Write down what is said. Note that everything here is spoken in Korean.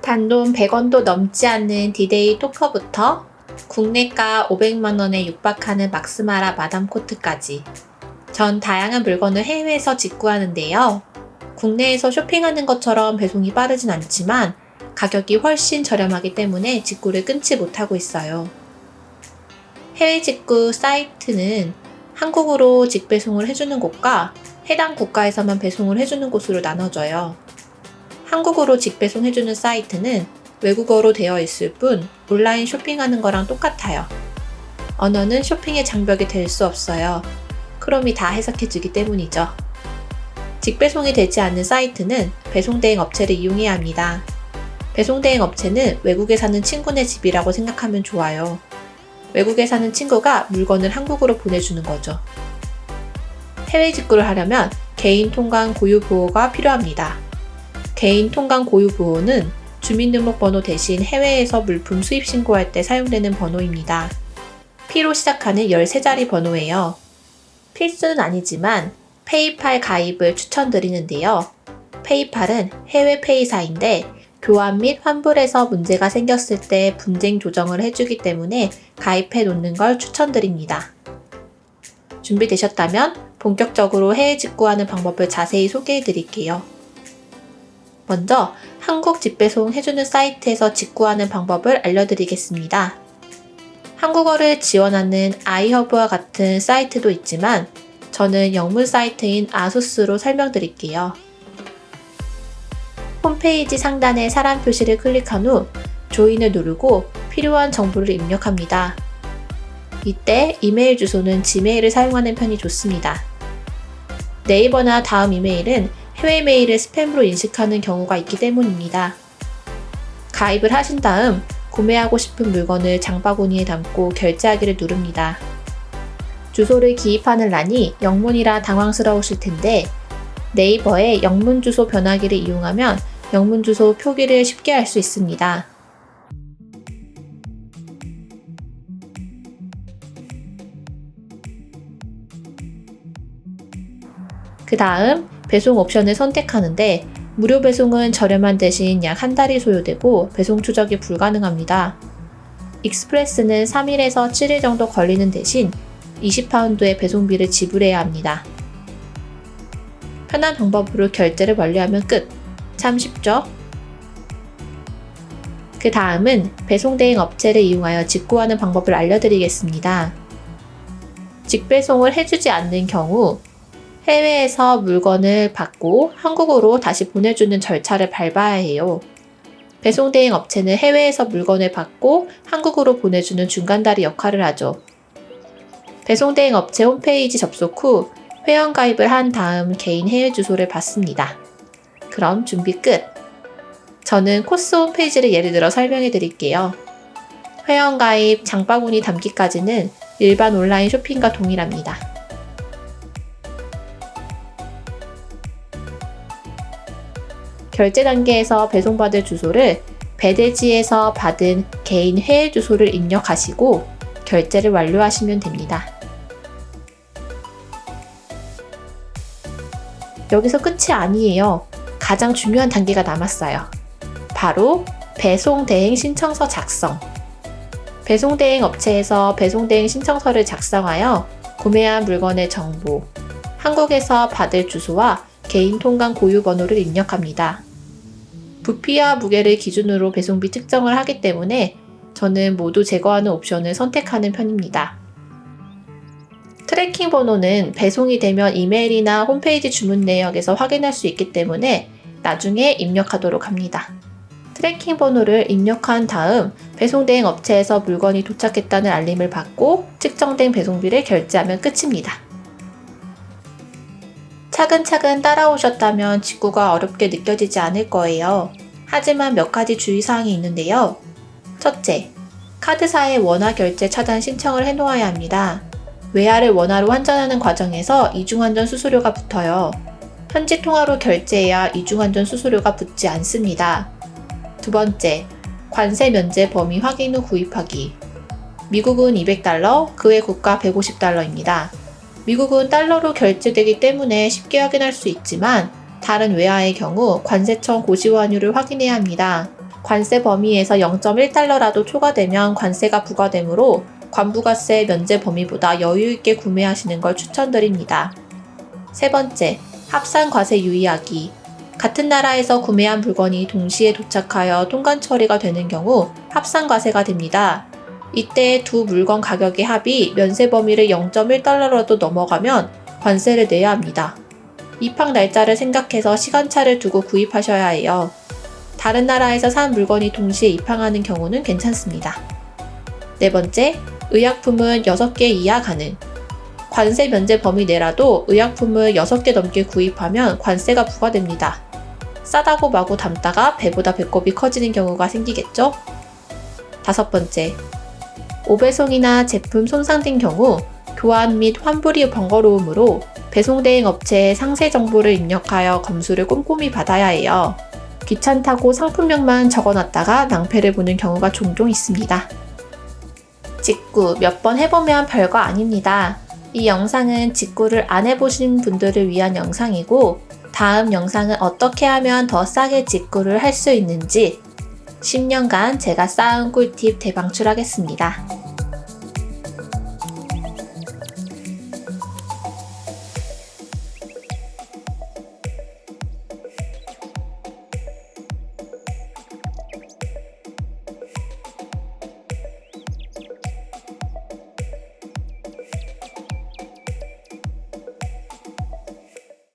단돈 100원도 넘지 않는 디데이 토퍼부터 국내가 500만 원에 육박하는 막스마라 마담 코트까지 전 다양한 물건을 해외에서 직구하는데요. 국내에서 쇼핑하는 것처럼 배송이 빠르진 않지만 가격이 훨씬 저렴하기 때문에 직구를 끊지 못하고 있어요. 해외 직구 사이트는 한국으로 직배송을 해주는 곳과 해당 국가에서만 배송을 해주는 곳으로 나눠져요. 한국어로 직배송해주는 사이트는 외국어로 되어 있을 뿐 온라인 쇼핑하는 거랑 똑같아요. 언어는 쇼핑의 장벽이 될 수 없어요. 크롬이 다 해석해주기 때문이죠. 직배송이 되지 않는 사이트는 배송대행 업체를 이용해야 합니다. 배송대행 업체는 외국에 사는 친구네 집이라고 생각하면 좋아요. 외국에 사는 친구가 물건을 한국으로 보내주는 거죠. 해외 직구를 하려면 개인 통관 고유 보호가 필요합니다. 개인 통관 고유 보호는 주민등록번호 대신 해외에서 물품 수입 신고할 때 사용되는 번호입니다. P로 시작하는 13자리 번호예요. 필수는 아니지만 페이팔 가입을 추천드리는데요. 페이팔은 해외 페이사인데 교환 및 환불에서 문제가 생겼을 때 분쟁 조정을 해주기 때문에 가입해 놓는 걸 추천드립니다. 준비되셨다면 본격적으로 해외 직구하는 방법을 자세히 소개해 드릴게요. 먼저 한국 직배송 해주는 사이트에서 직구하는 방법을 알려드리겠습니다. 한국어를 지원하는 아이허브와 같은 사이트도 있지만 저는 영문 사이트인 아수스로 설명드릴게요. 홈페이지 상단의 사람 표시를 클릭한 후 조인을 누르고 필요한 정보를 입력합니다. 이때 이메일 주소는 지메일을 사용하는 편이 좋습니다. 네이버나 다음 이메일은 해외 메일을 스팸으로 인식하는 경우가 있기 때문입니다. 가입을 하신 다음 구매하고 싶은 물건을 장바구니에 담고 결제하기를 누릅니다. 주소를 기입하는 란이 영문이라 당황스러우실 텐데 네이버에 영문 주소 변화기를 이용하면 영문 주소 표기를 쉽게 할 수 있습니다. 그 다음 배송 옵션을 선택하는데 무료 배송은 저렴한 대신 약 한 달이 소요되고 배송 추적이 불가능합니다. 익스프레스는 3일에서 7일 정도 걸리는 대신 20파운드의 배송비를 지불해야 합니다. 편한 방법으로 결제를 완료하면 끝! 참 쉽죠? 그 다음은 배송대행 업체를 이용하여 직구하는 방법을 알려드리겠습니다. 직배송을 해주지 않는 경우 해외에서 물건을 받고 한국으로 다시 보내주는 절차를 밟아야 해요. 배송대행 업체는 해외에서 물건을 받고 한국으로 보내주는 중간다리 역할을 하죠. 배송대행 업체 홈페이지 접속 후 회원가입을 한 다음 개인 해외 주소를 받습니다. 그럼 준비 끝! 저는 코스 홈페이지를 예를 들어 설명해 드릴게요. 회원가입, 장바구니 담기까지는 일반 온라인 쇼핑과 동일합니다. 결제 단계에서 배송받을 주소를 배대지에서 받은 개인 해외 주소를 입력하시고 결제를 완료하시면 됩니다. 여기서 끝이 아니에요. 가장 중요한 단계가 남았어요. 바로 배송대행 신청서 작성. 배송대행 업체에서 배송대행 신청서를 작성하여 구매한 물건의 정보, 한국에서 받을 주소와 개인 통관 고유 번호를 입력합니다. 부피와 무게를 기준으로 배송비 측정을 하기 때문에 저는 모두 제거하는 옵션을 선택하는 편입니다. 트래킹 번호는 배송이 되면 이메일이나 홈페이지 주문 내역에서 확인할 수 있기 때문에 나중에 입력하도록 합니다. 트래킹 번호를 입력한 다음 배송대행 업체에서 물건이 도착했다는 알림을 받고 측정된 배송비를 결제하면 끝입니다. 차근차근 따라오셨다면 직구가 어렵게 느껴지지 않을 거예요. 하지만 몇 가지 주의사항이 있는데요. 첫째, 카드사에 원화 결제 차단 신청을 해놓아야 합니다. 외화를 원화로 환전하는 과정에서 이중환전 수수료가 붙어요. 현지 통화로 결제해야 이중환전 수수료가 붙지 않습니다. 두 번째, 관세 면제 범위 확인 후 구입하기. 미국은 $200, 그 외 국가 $150입니다. 미국은 달러로 결제되기 때문에 쉽게 확인할 수 있지만 다른 외화의 경우 관세청 고지 환율을 확인해야 합니다. 관세 범위에서 0.1달러라도 초과되면 관세가 부과되므로 관부가세 면제 범위보다 여유 있게 구매하시는 걸 추천드립니다. 세 번째, 합산 과세 유의하기. 같은 나라에서 구매한 물건이 동시에 도착하여 통관 처리가 되는 경우 합산 과세가 됩니다. 이때 두 물건 가격의 합이 면세 범위를 0.1달러라도 넘어가면 관세를 내야 합니다. 입항 날짜를 생각해서 시간차를 두고 구입하셔야 해요. 다른 나라에서 산 물건이 동시에 입항하는 경우는 괜찮습니다. 네 번째, 의약품은 6개 이하 가능. 관세 면제 범위 내라도 의약품을 6개 넘게 구입하면 관세가 부과됩니다. 싸다고 마구 담다가 배보다 배꼽이 커지는 경우가 생기겠죠? 다섯 번째, 오배송이나 제품 손상된 경우 교환 및 환불이 번거로우므로 배송 대행 업체에 상세 정보를 입력하여 검수를 꼼꼼히 받아야 해요. 귀찮다고 상품명만 적어놨다가 낭패를 보는 경우가 종종 있습니다. 직구 몇 번 해보면 별거 아닙니다. 이 영상은 직구를 안 해보신 분들을 위한 영상이고, 다음 영상은 어떻게 하면 더 싸게 직구를 할 수 있는지 10년간 제가 쌓은 꿀팁 대방출하겠습니다.